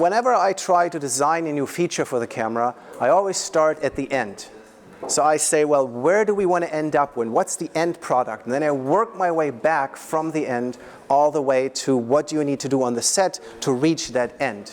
whenever I try to design a new feature for the camera, I always start at the end. So I say, well, where do we want to end up with? What's the end product? And then I work my way back from the end all the way to what do you need to do on the set to reach that end.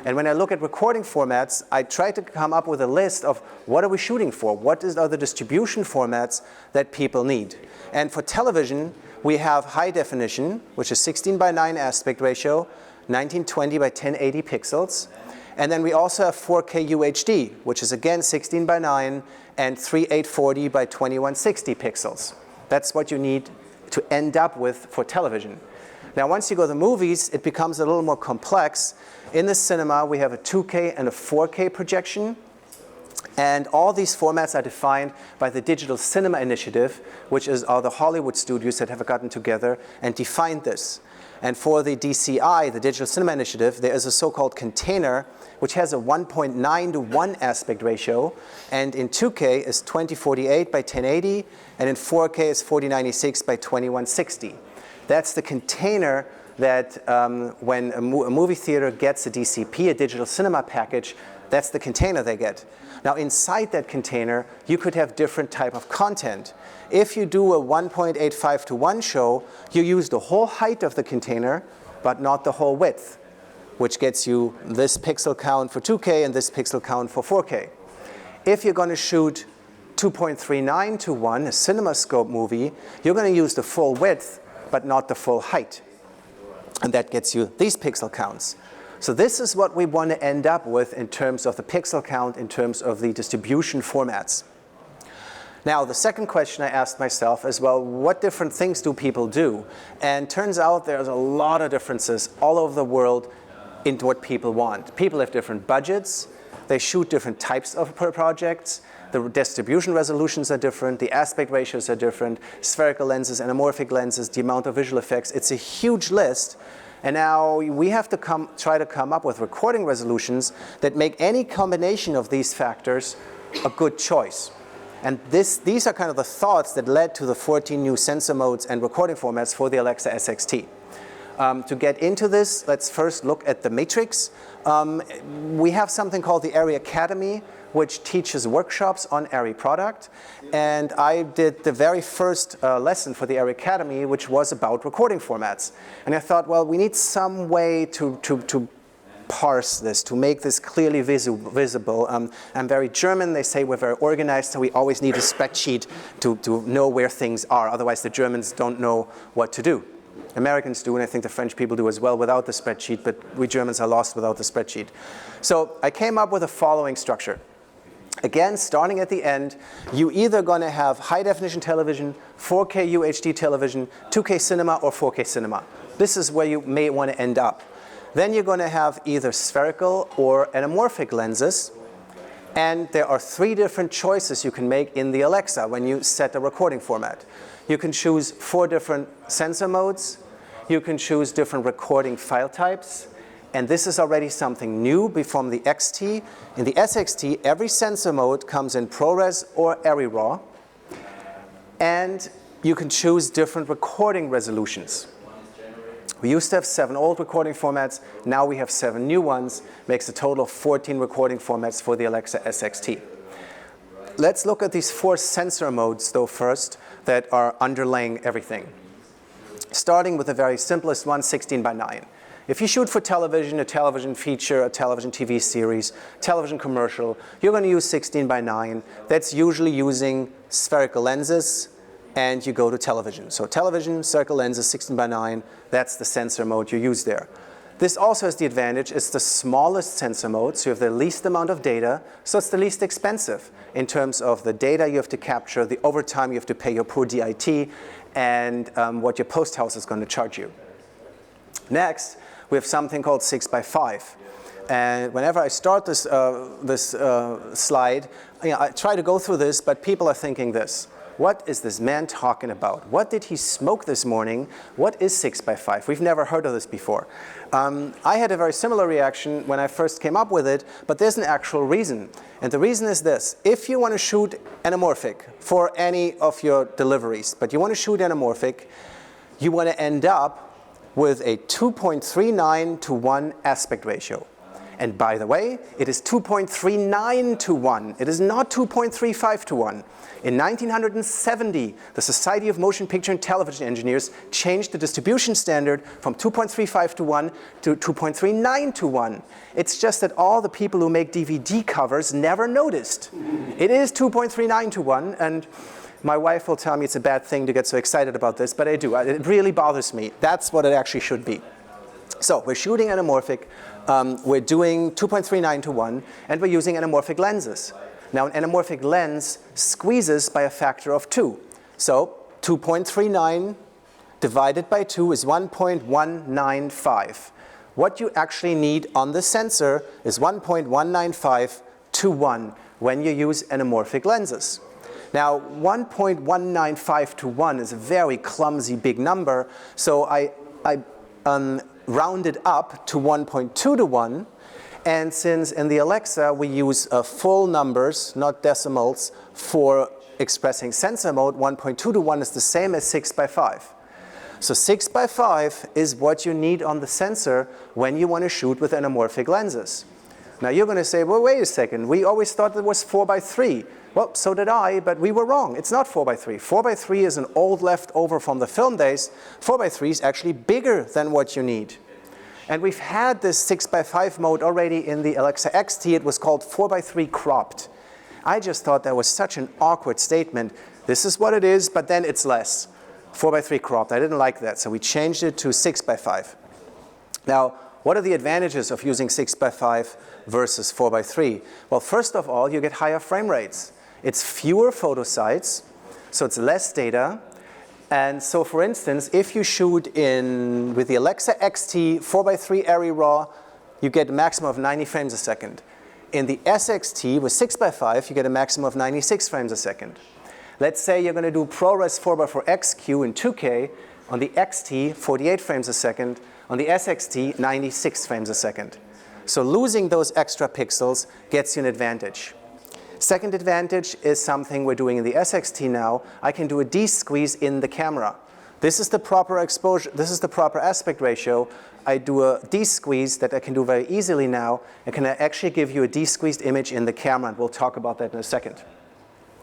And when I look at recording formats, I try to come up with a list of what are we shooting for? What are the distribution formats that people need? And for television, we have high definition, which is 16:9 aspect ratio, 1920 by 1080 pixels. And then we also have 4K UHD, which is again 16:9 and 3840 by 2160 pixels. That's what you need to end up with for television. Now, once you go to the movies, it becomes a little more complex. In the cinema, we have a 2K and a 4K projection. And all these formats are defined by the Digital Cinema Initiative, which are the Hollywood studios that have gotten together and defined this. And for the DCI, the Digital Cinema Initiative, there is a so-called container which has a 1.9:1 aspect ratio, and in 2K is 2048 by 1080, and in 4K is 4096 by 2160. That's the container that when a movie theater gets a DCP, a digital cinema package, that's the container they get. Now inside that container, you could have different type of content. If you do a 1.85:1 show, you use the whole height of the container, but not the whole width, which gets you this pixel count for 2K and this pixel count for 4K. If you're going to shoot 2.39:1, a CinemaScope movie, you're going to use the full width, but not the full height. And that gets you these pixel counts. So this is what we want to end up with in terms of the pixel count, in terms of the distribution formats. Now, the second question I asked myself is, well, what different things do people do? And turns out there's a lot of differences all over the world into what people want. People have different budgets. They shoot different types of projects. The distribution resolutions are different. The aspect ratios are different. Spherical lenses, anamorphic lenses, the amount of visual effects. It's a huge list. And now we have to try to come up with recording resolutions that make any combination of these factors a good choice. And these are kind of the thoughts that led to the 14 new sensor modes and recording formats for the Alexa SXT. To get into this, let's first look at the matrix. We have something called the ARRI Academy, which teaches workshops on ARRI product. And I did the very first lesson for the ARRI Academy, which was about recording formats. And I thought, well, we need some way to parse this, to make this clearly visible. I'm very German. They say we're very organized, so we always need a spreadsheet to know where things are. Otherwise, the Germans don't know what to do. Americans do, and I think the French people do as well without the spreadsheet, but we Germans are lost without the spreadsheet. So I came up with the following structure. Again, starting at the end, you either going to have high definition television, 4K UHD television, 2K cinema, or 4K cinema. This is where you may want to end up. Then you're going to have either spherical or anamorphic lenses. And there are 3 different choices you can make in the Alexa when you set a recording format. You can choose 4 different sensor modes. You can choose different recording file types. And this is already something new from the XT. In the SXT, every sensor mode comes in ProRes or ARRIRAW. And you can choose different recording resolutions. We used to have 7 old recording formats. Now we have 7 new ones. Makes a total of 14 recording formats for the Alexa SXT. Let's look at these 4 sensor modes, though, first, that are underlying everything. Starting with the very simplest one, 16:9. If you shoot for television, a television feature, a television TV series, television commercial, you're going to use 16:9. That's usually using spherical lenses, and you go to television. So television, spherical lenses, 16:9, that's the sensor mode you use there. This also has the advantage, it's the smallest sensor mode, so you have the least amount of data, so it's the least expensive in terms of the data you have to capture, the overtime you have to pay your poor DIT, and what your post house is going to charge you. Next, we have something called 6x5. And whenever I start this slide, I try to go through this, but people are thinking this. What is this man talking about? What did he smoke this morning? What is 6x5? We've never heard of this before. I had a very similar reaction when I first came up with it, but there's an actual reason. And the reason is this. If you want to shoot anamorphic for any of your deliveries, but you want to shoot anamorphic, you want to end up with a 2.39:1 aspect ratio. And by the way, it is 2.39 to 1. It is not 2.35 to 1. In 1970, the Society of Motion Picture and Television Engineers changed the distribution standard from 2.35 to 1 to 2.39 to 1. It's just that all the people who make DVD covers never noticed. It is 2.39 to 1, and my wife will tell me it's a bad thing to get so excited about this, but I do. It really bothers me. That's what it actually should be. So we're shooting anamorphic, we're doing 2.39 to 1, and we're using anamorphic lenses. Now an anamorphic lens squeezes by a factor of 2. So 2.39 divided by 2 is 1.195. What you actually need on the sensor is 1.195 to 1 when you use anamorphic lenses. Now 1.195 to 1 is a very clumsy big number, so I rounded up to 1.2 to 1. And since in the Alexa we use full numbers, not decimals, for expressing sensor mode, 1.2 to 1 is the same as 6 by 5. So 6 by 5 is what you need on the sensor when you want to shoot with anamorphic lenses. Now you're going to say, well, wait a second, we always thought it was 4 by 3. Well, so did I, but we were wrong. It's not 4 by 3. 4 by 3 is an old leftover from the film days. 4 by 3 is actually bigger than what you need. And we've had this 6 by 5 mode already in the Alexa XT. It was called 4 by 3 cropped. I just thought that was such an awkward statement. This is what it is, but then it's less. 4 by 3 cropped. I didn't like that, so we changed it to 6 by 5. Now, what are the advantages of using 6 by 5 versus 4 by 3? Well, first of all, you get higher frame rates. It's fewer photo sites, so it's less data. And so, for instance, if you shoot with the Alexa XT 4x3 ARRIRAW, you get a maximum of 90 frames a second. In the SXT with 6x5, you get a maximum of 96 frames a second. Let's say you're going to do ProRes 4x4 XQ in 2K. On the XT, 48 frames a second. On the SXT, 96 frames a second. So losing those extra pixels gets you an advantage. Second advantage is something we're doing in the SXT now. I can do a D-squeeze in the camera. This is the proper exposure, this is the proper aspect ratio. I do a D-squeeze that I can do very easily now. I can actually give you a D-squeezed image in the camera, and we'll talk about that in a second.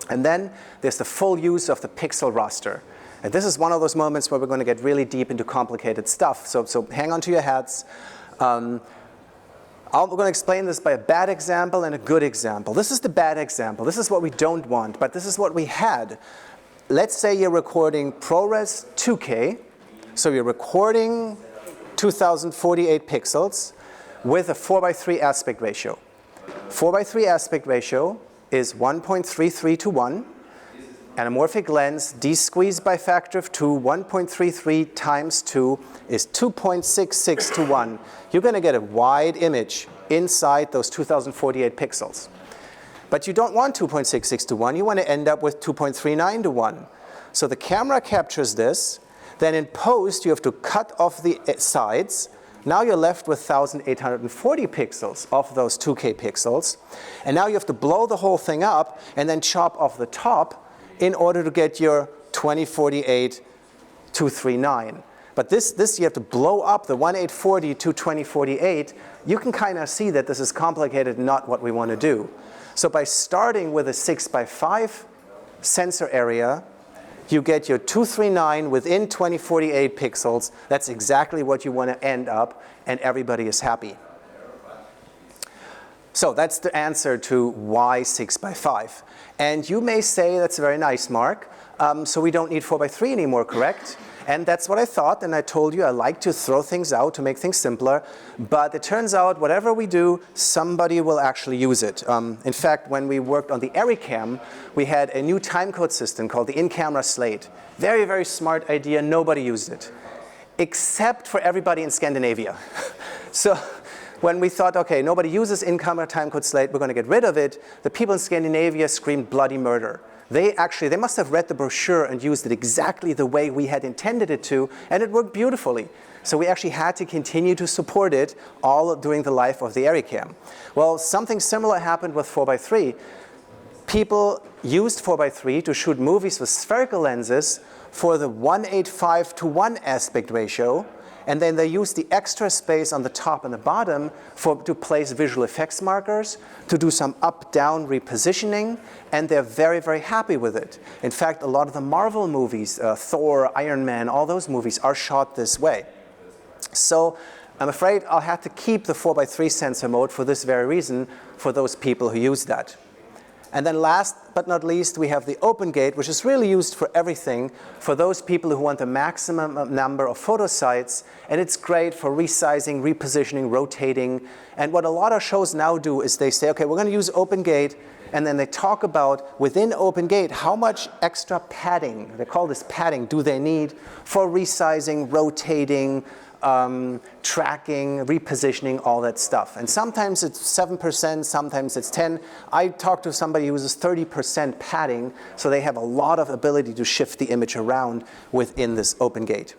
And then there's the full use of the pixel raster. And this is one of those moments where we're going to get really deep into complicated stuff. So hang on to your hats. We're going to explain this by a bad example and a good example. This is the bad example. This is what we don't want, but this is what we had. Let's say you're recording ProRes 2K. So you're recording 2048 pixels with a 4:3 aspect ratio. 4:3 aspect ratio is 1.33 to 1. Anamorphic lens, D-squeezed by factor of 2, 1.33 times 2 is 2.66 to 1. You're going to get a wide image inside those 2048 pixels. But you don't want 2.66 to 1. You want to end up with 2.39 to 1. So the camera captures this. Then in post, you have to cut off the sides. Now you're left with 1,840 pixels of those 2K pixels. And now you have to blow the whole thing up and then chop off the top in order to get your 2048 239. But this you have to blow up the 1840 to 2048. You can kind of see that this is complicated, not what we want to do. So by starting with a 6 by 5 sensor area, you get your 239 within 2048 pixels. That's exactly what you want to end up, and everybody is happy. So that's the answer to why 6 by 5. And you may say, that's very nice, Mark. So we don't need 4 by 3 anymore, correct? And that's what I thought, and I told you I like to throw things out to make things simpler. But it turns out whatever we do, somebody will actually use it. In fact, when we worked on the ARRI cam, we had a new timecode system called the in-camera slate. Very, very smart idea. Nobody used it, except for everybody in Scandinavia. So when we thought, okay, nobody uses in-camera timecode slate, we're going to get rid of it, the people in Scandinavia screamed bloody murder. They must have read the brochure and used it exactly the way we had intended it to, and it worked beautifully. So we actually had to continue to support it all during the life of the ARRI cam. Well, something similar happened with 4 by 3. People used 4 by 3 to shoot movies with spherical lenses for the 1.85 to 1 aspect ratio, And then they use the extra space on the top and the bottom to place visual effects markers, to do some up-down repositioning, and they're very, very happy with it. In fact, a lot of the Marvel movies, Thor, Iron Man, all those movies are shot this way. So I'm afraid I'll have to keep the 4:3 sensor mode for this very reason for those people who use that. And then last but not least, we have the open gate, which is really used for everything, for those people who want the maximum number of photo sites. And it's great for resizing, repositioning, rotating. And what a lot of shows now do is they say, okay, we're going to use open gate. And then they talk about, within open gate, how much extra padding, they call this padding, do they need for resizing, rotating, tracking, repositioning, all that stuff. And sometimes it's 7%, sometimes it's 10%. I talked to somebody who uses 30% padding, so they have a lot of ability to shift the image around within this open gate.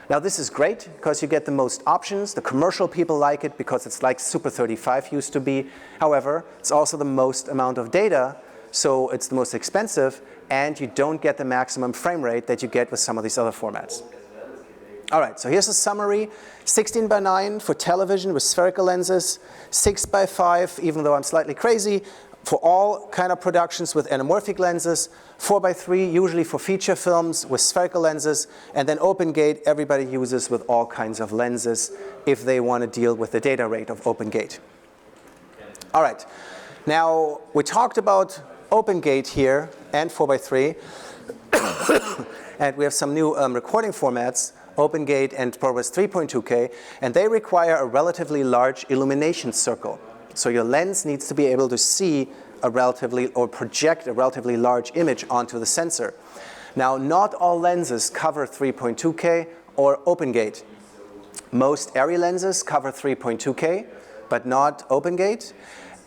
Now this is great because you get the most options. The commercial people like it because it's like Super 35 used to be. However, it's also the most amount of data, so it's the most expensive, and you don't get the maximum frame rate that you get with some of these other formats. All right, so here's a summary. 16:9 for television with spherical lenses, 6:5, even though I'm slightly crazy, for all kind of productions with anamorphic lenses, 4:3 usually for feature films with spherical lenses, and then open gate everybody uses with all kinds of lenses if they want to deal with the data rate of open gate. All right, now we talked about open gate here and 4:3, and we have some new recording formats, open gate and ProRes 3.2K, and they require a relatively large illumination circle. So your lens needs to be able to see a relatively, or project a relatively large image onto the sensor. Now, not all lenses cover 3.2K or open gate. Most ARRI lenses cover 3.2K, but not open gate.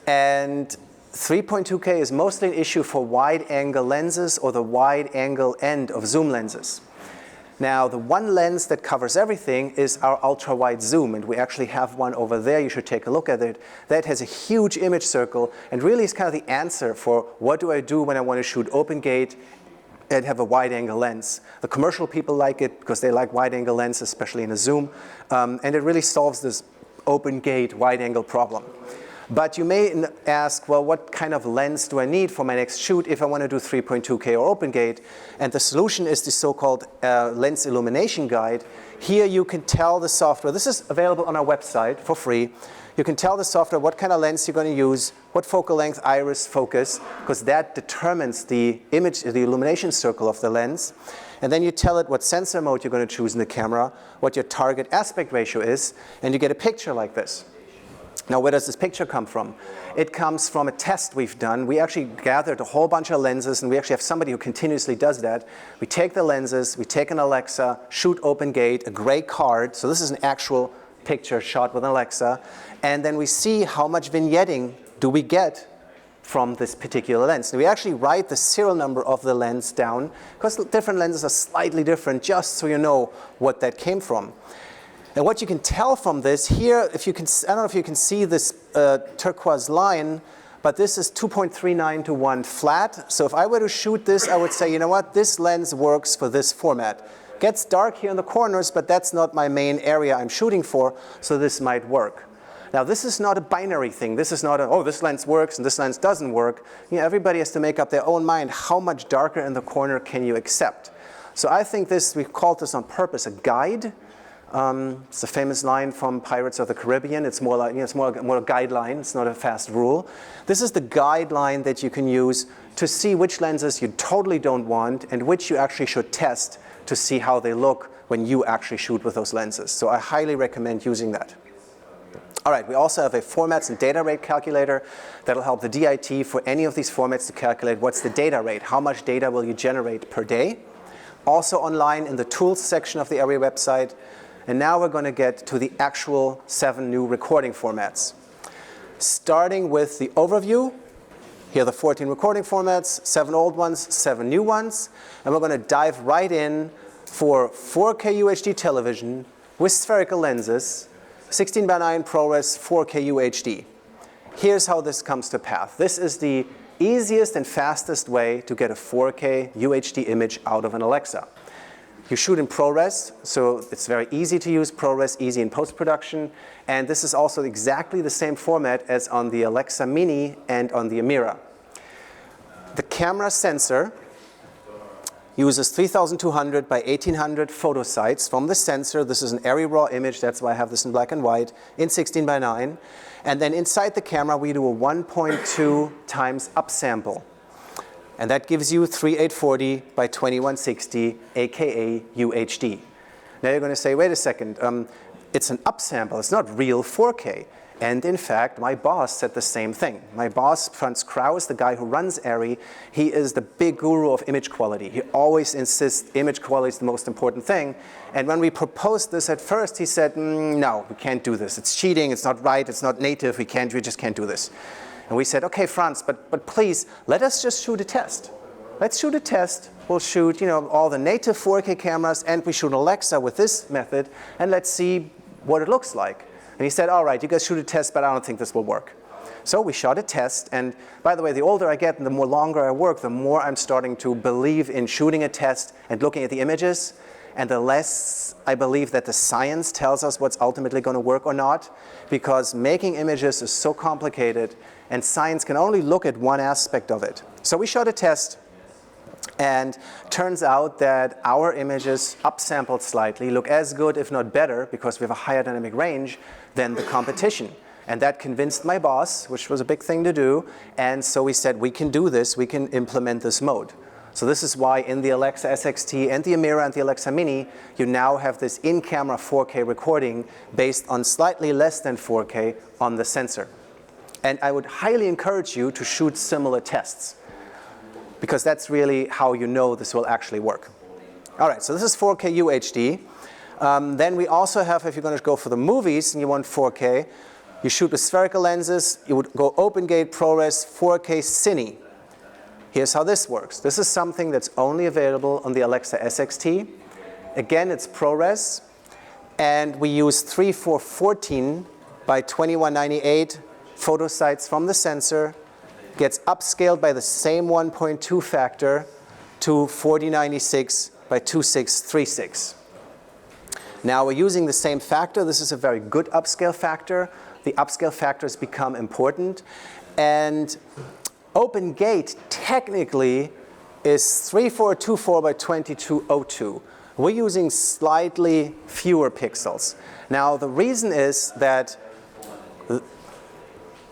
And 3.2K is mostly an issue for wide-angle lenses or the wide-angle end of zoom lenses. Now, the one lens that covers everything is our ultra-wide zoom, and we actually have one over there. You should take a look at it. That has a huge image circle, and really is kind of the answer for what do I do when I want to shoot open gate and have a wide-angle lens. The commercial people like it because they like wide-angle lenses, especially in a zoom, and it really solves this open gate wide-angle problem. But you may ask, well, what kind of lens do I need for my next shoot if I want to do 3.2K or open gate? And the solution is the so-called lens illumination guide. Here you can tell the software, this is available on our website for free. You can tell the software what kind of lens you're going to use, what focal length, iris, focus, because that determines the image, the illumination circle of the lens. And then you tell it what sensor mode you're going to choose in the camera, what your target aspect ratio is, and you get a picture like this. Now, where does this picture come from? It comes from a test we've done. We actually gathered a whole bunch of lenses, and we actually have somebody who continuously does that. We take the lenses, we take an Alexa, shoot open gate, a gray card. So this is an actual picture shot with an Alexa. And then we see how much vignetting do we get from this particular lens. And we actually write the serial number of the lens down, because different lenses are slightly different, just so you know what that came from. And what you can tell from this here, if you can, I don't know if you can see this turquoise line, but this is 2.39 to 1 flat. So if I were to shoot this, I would say, you know what, this lens works for this format. Gets dark here in the corners, but that's not my main area I'm shooting for, so this might work. Now, this is not a binary thing. This is not a, oh, this lens works and this lens doesn't work. You know, everybody has to make up their own mind. How much darker in the corner can you accept? So I think this, we called this on purpose a guide. It's a famous line from Pirates of the Caribbean. It's more like, you know, it's more a guideline. It's not a fast rule. This is the guideline that you can use to see which lenses you totally don't want and which you actually should test to see how they look when you actually shoot with those lenses. So I highly recommend using that. All right, we also have a formats and data rate calculator that'll help the DIT for any of these formats to calculate what's the data rate, how much data will you generate per day. Also online in the tools section of the ARRI website. And now we're going to get to the actual 7 new recording formats. Starting with the overview, here are the 14 recording formats, 7 old ones, 7 new ones. And we're going to dive right in for 4K UHD television with spherical lenses, 16:9 ProRes 4K UHD. Here's how this comes to pass. This is the easiest and fastest way to get a 4K UHD image out of an Alexa. You shoot in ProRes, so it's very easy to use ProRes, easy in post-production. And this is also exactly the same format as on the Alexa Mini and on the ARRIRAW. The camera sensor uses 3200 by 1800 photo sites from the sensor. This is an ARRIRAW image, that's why I have this in black and white, in 16 by 9. And then inside the camera we do a 1.2 times upsample. And that gives you 3840 by 2160, aka UHD. Now you're going to say, wait a second, it's an upsample, it's not real 4K. And in fact, my boss said the same thing. My boss, Franz Kraus, the guy who runs ARRI, he is the big guru of image quality. He always insists image quality is the most important thing. And when we proposed this at first, he said, no, we can't do this. It's cheating, it's not right, it's not native, we just can't do this. And we said, okay, Franz, but please, let us just shoot a test. Let's shoot a test. We'll shoot, all the native 4K cameras, and we shoot Alexa with this method, and let's see what it looks like. And he said, all right, you guys shoot a test, but I don't think this will work. So we shot a test, and by the way, the older I get and the more longer I work, the more I'm starting to believe in shooting a test and looking at the images, and the less I believe that the science tells us what's ultimately going to work or not, because making images is so complicated, and science can only look at one aspect of it. So we shot a test, and turns out that our images, upsampled slightly, look as good, if not better, because we have a higher dynamic range than the competition. And that convinced my boss, which was a big thing to do, and so we said, we can do this, we can implement this mode. So this is why in the Alexa SXT and the ARRIRAW and the Alexa Mini, you now have this in-camera 4K recording based on slightly less than 4K on the sensor. And I would highly encourage you to shoot similar tests, because that's really how you know this will actually work. All right, so this is 4K UHD. Then we also have, if you're going to go for the movies and you want 4K, you shoot with spherical lenses, you would go open gate ProRes 4K Cine. Here's how this works. This is something that's only available on the Alexa SXT. Again, it's ProRes, and we use 3414 by 2198 photo sites from the sensor, gets upscaled by the same 1.2 factor to 4096 by 2636. Now we're using the same factor. This is a very good upscale factor. The upscale factors become important. And open gate technically is 3424 by 2202. We're using slightly fewer pixels. Now the reason is that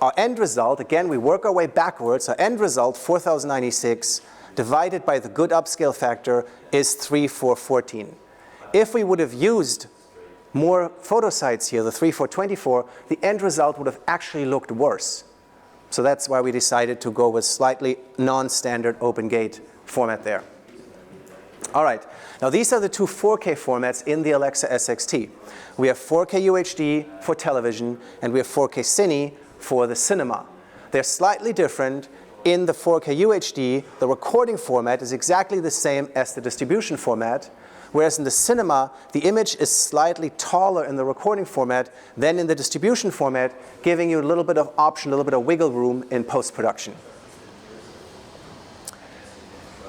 our end result, again, we work our way backwards. Our end result, 4096, divided by the good upscale factor is 3414. If we would have used more photo sites here, the 3424, the end result would have actually looked worse. So that's why we decided to go with slightly non-standard open gate format there. All right, now these are the two 4K formats in the Alexa SXT. We have 4K UHD for television, and we have 4K Cine for the cinema. They're slightly different. In the 4K UHD, the recording format is exactly the same as the distribution format, whereas in the cinema, the image is slightly taller in the recording format than in the distribution format, giving you a little bit of option, a little bit of wiggle room in post-production.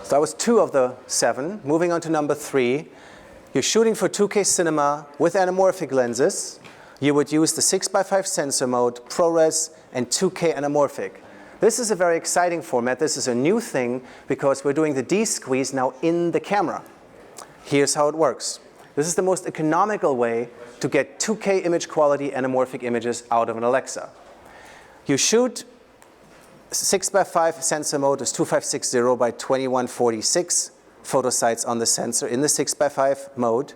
So that was 2 of the 7. Moving on to number 3. You're shooting for 2K cinema with anamorphic lenses. You would use the 6x5 sensor mode, ProRes, and 2K anamorphic. This is a very exciting format. This is a new thing because we're doing the D-squeeze now in the camera. Here's how it works. This is the most economical way to get 2K image quality anamorphic images out of an Alexa. You shoot 6x5 sensor mode is 2560 by 2146 photo sites on the sensor in the 6x5 mode.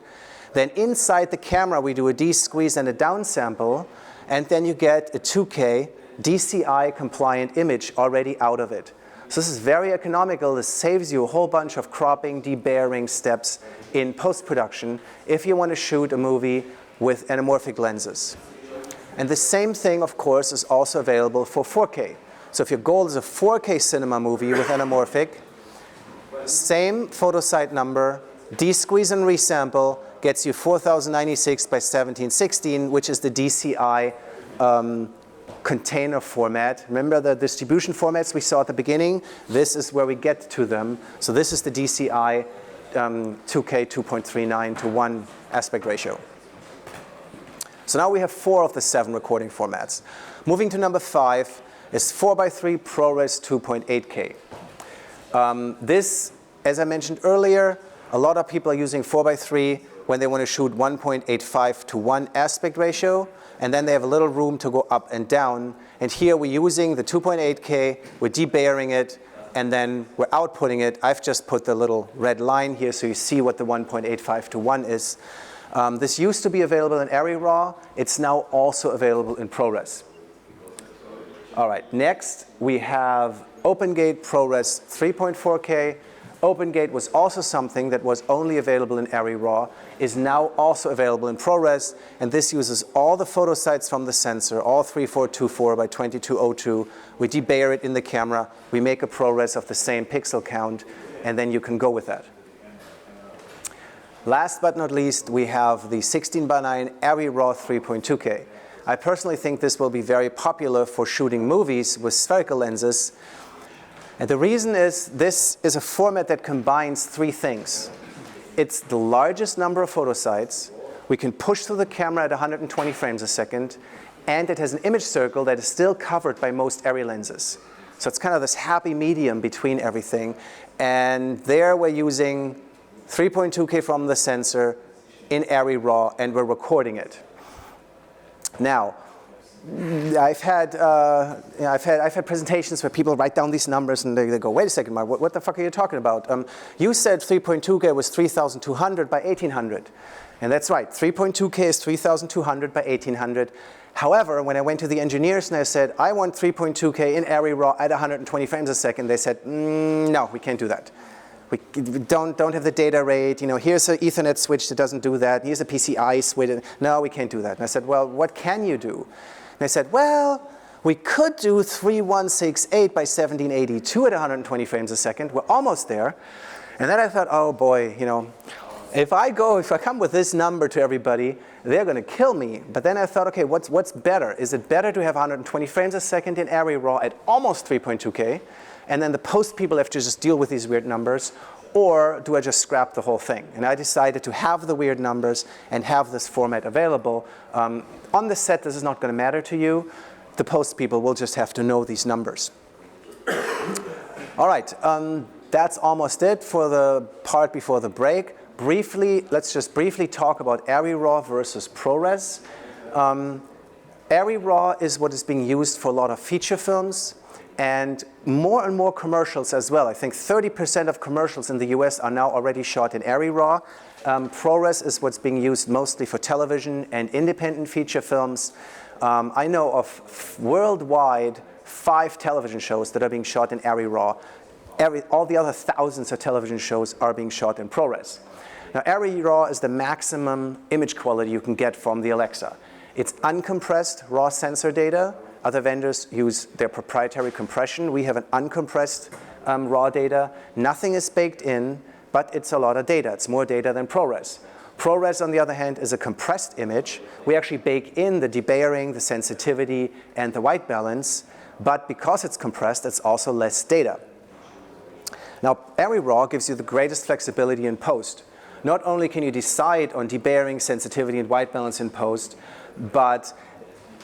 Then inside the camera, we do a D-squeeze and a downsample, and then you get a 2K DCI compliant image already out of it. So this is very economical. This saves you a whole bunch of cropping, debayering steps in post-production if you want to shoot a movie with anamorphic lenses. And the same thing, of course, is also available for 4K. So if your goal is a 4K cinema movie with anamorphic, same photo site number, D-squeeze and resample, gets you 4096 by 1716, which is the DCI container format. Remember the distribution formats we saw at the beginning? This is where we get to them. So this is the DCI 2K 2.39 to 1 aspect ratio. So now we have 4 of the 7 recording formats. Moving to number 5 is 4:3 ProRes 2.8K. This, as I mentioned earlier, a lot of people are using 4:3 when they want to shoot 1.85 to 1 aspect ratio, and then they have a little room to go up and down. And here we're using the 2.8K, we're debayering it, and then we're outputting it. I've just put the little red line here so you see what the 1.85 to 1 is. This used to be available in ARRIRAW. It's now also available in ProRes. All right, next we have OpenGate ProRes 3.4K. OpenGate was also something that was only available in ARRIRAW, is now also available in ProRes, and this uses all the photo sites from the sensor, all 3424 by 2202. We debayer it in the camera, we make a ProRes of the same pixel count, and then you can go with that. Last but not least, we have the 16:9 ARRIRAW 3.2K. I personally think this will be very popular for shooting movies with spherical lenses. And the reason is this is a format that combines 3 things. It's the largest number of photo sites, we can push through the camera at 120 frames a second, and it has an image circle that is still covered by most ARRI lenses. So it's kind of this happy medium between everything. And there we're using 3.2K from the sensor in ARRIRAW, and we're recording it. Now, I've had presentations where people write down these numbers and they go, wait a second, Mark, what the fuck are you talking about? You said 3.2K was 3,200 by 1,800. And that's right, 3.2K is 3,200 by 1,800. However, when I went to the engineers and I said, I want 3.2K in ARRIRAW at 120 frames a second, they said, no, we can't do that. We don't have the data rate. You know, here's an Ethernet switch that doesn't do that. Here's a PCI switch. No, we can't do that. And I said, well, what can you do? And they said, well, we could do 3168 by 1782 at 120 frames a second. We're almost there. And then I thought, oh boy, you know, if I come with this number to everybody, they're going to kill me. But then I thought, okay, what's better? Is it better to have 120 frames a second in ARRIRAW at almost 3.2K? And then the post people have to just deal with these weird numbers, or do I just scrap the whole thing? And I decided to have the weird numbers and have this format available. On the set, this is not going to matter to you. The post people will just have to know these numbers. All right, that's almost it for the part before the break. Let's just briefly talk about ARRIRAW versus ProRes. ARRIRAW is what is being used for a lot of feature films, and more commercials as well. I think 30% of commercials in the US are now already shot in ARRIRAW. ProRes is what's being used mostly for television and independent feature films. I know of worldwide 5 television shows that are being shot in ARRIRAW. All the other thousands of television shows are being shot in ProRes. Now, ARRIRAW is the maximum image quality you can get from the Alexa. It's uncompressed raw sensor data. Other vendors use their proprietary compression. We have an uncompressed raw data. Nothing is baked in, but it's a lot of data. It's more data than ProRes. ProRes, on the other hand, is a compressed image. We actually bake in the debayering, the sensitivity, and the white balance. But because it's compressed, it's also less data. Now, ARRIRAW gives you the greatest flexibility in post. Not only can you decide on debayering, sensitivity, and white balance in post, but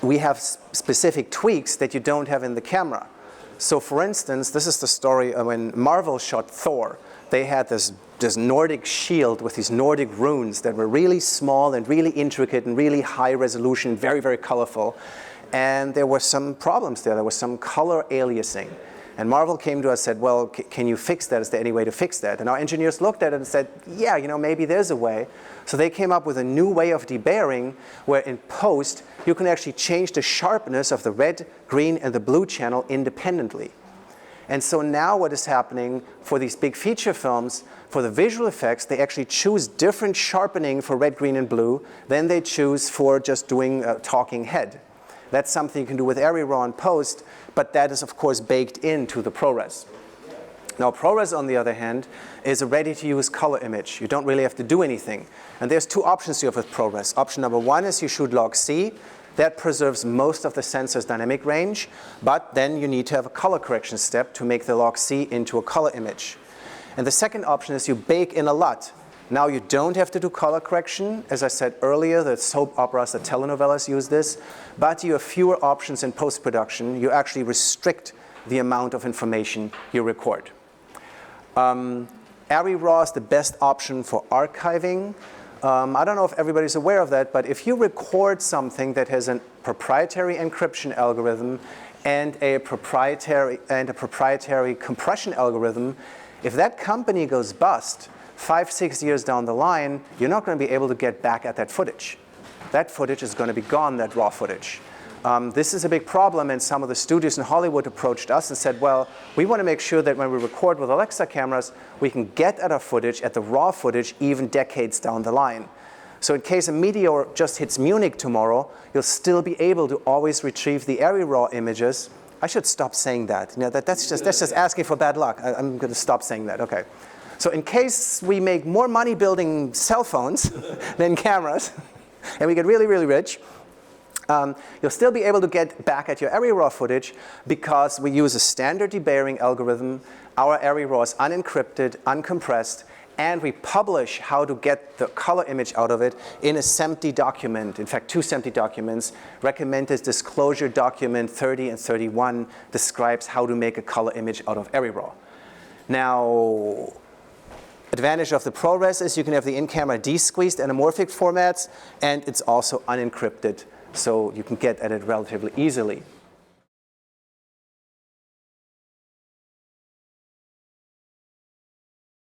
we have specific tweaks that you don't have in the camera. So for instance, this is the story when Marvel shot Thor. They had this Nordic shield with these Nordic runes that were really small and really intricate and really high resolution, very, very colorful. And there were some problems there. There was some color aliasing. And Marvel came to us and said, well, can you fix that? Is there any way to fix that? And our engineers looked at it and said, yeah, you know, maybe there's a way. So they came up with a new way of debayering where in post, you can actually change the sharpness of the red, green, and the blue channel independently. And so now what is happening for these big feature films, for the visual effects, they actually choose different sharpening for red, green, and blue than they choose for just doing a talking head. That's something you can do with ARRIRAW and post, but that is, of course, baked into the ProRes. Now, ProRes, on the other hand, is a ready-to-use color image. You don't really have to do anything. And there's 2 options you have with ProRes. Option number 1 is you shoot log C. That preserves most of the sensor's dynamic range, but then you need to have a color correction step to make the log C into a color image. And the second option is you bake in a lot. Now you don't have to do color correction. As I said earlier, the soap operas, the telenovelas use this, but you have fewer options in post-production. You actually restrict the amount of information you record. ARRIRAW is the best option for archiving. I don't know if everybody's aware of that, but if you record something that has a proprietary encryption algorithm and a proprietary compression algorithm, if that company goes bust 5-6 years down the line, you're not going to be able to get back at that footage. That footage is going to be gone, that raw footage. This is a big problem, and some of the studios in Hollywood approached us and said, well, we want to make sure that when we record with Alexa cameras, we can get at our footage, at the raw footage, even decades down the line. So in case a meteor just hits Munich tomorrow, you'll still be able to always retrieve the ARRIRAW images. I should stop saying that. You know, that's just asking for bad luck. I'm going to stop saying that. Okay. So in case we make more money building cell phones than cameras, and we get really, really rich, you'll still be able to get back at your ARRIRAW footage because we use a standard debayering algorithm. Our ARRIRAW is unencrypted, uncompressed, and we publish how to get the color image out of it in a SEMPTI document. In fact, 2 SEMPTI documents. Recommended disclosure document 30 and 31 describes how to make a color image out of ARRIRAW. Now, advantage of the ProRes is you can have the in-camera de-squeezed anamorphic formats, and it's also unencrypted, so you can get at it relatively easily.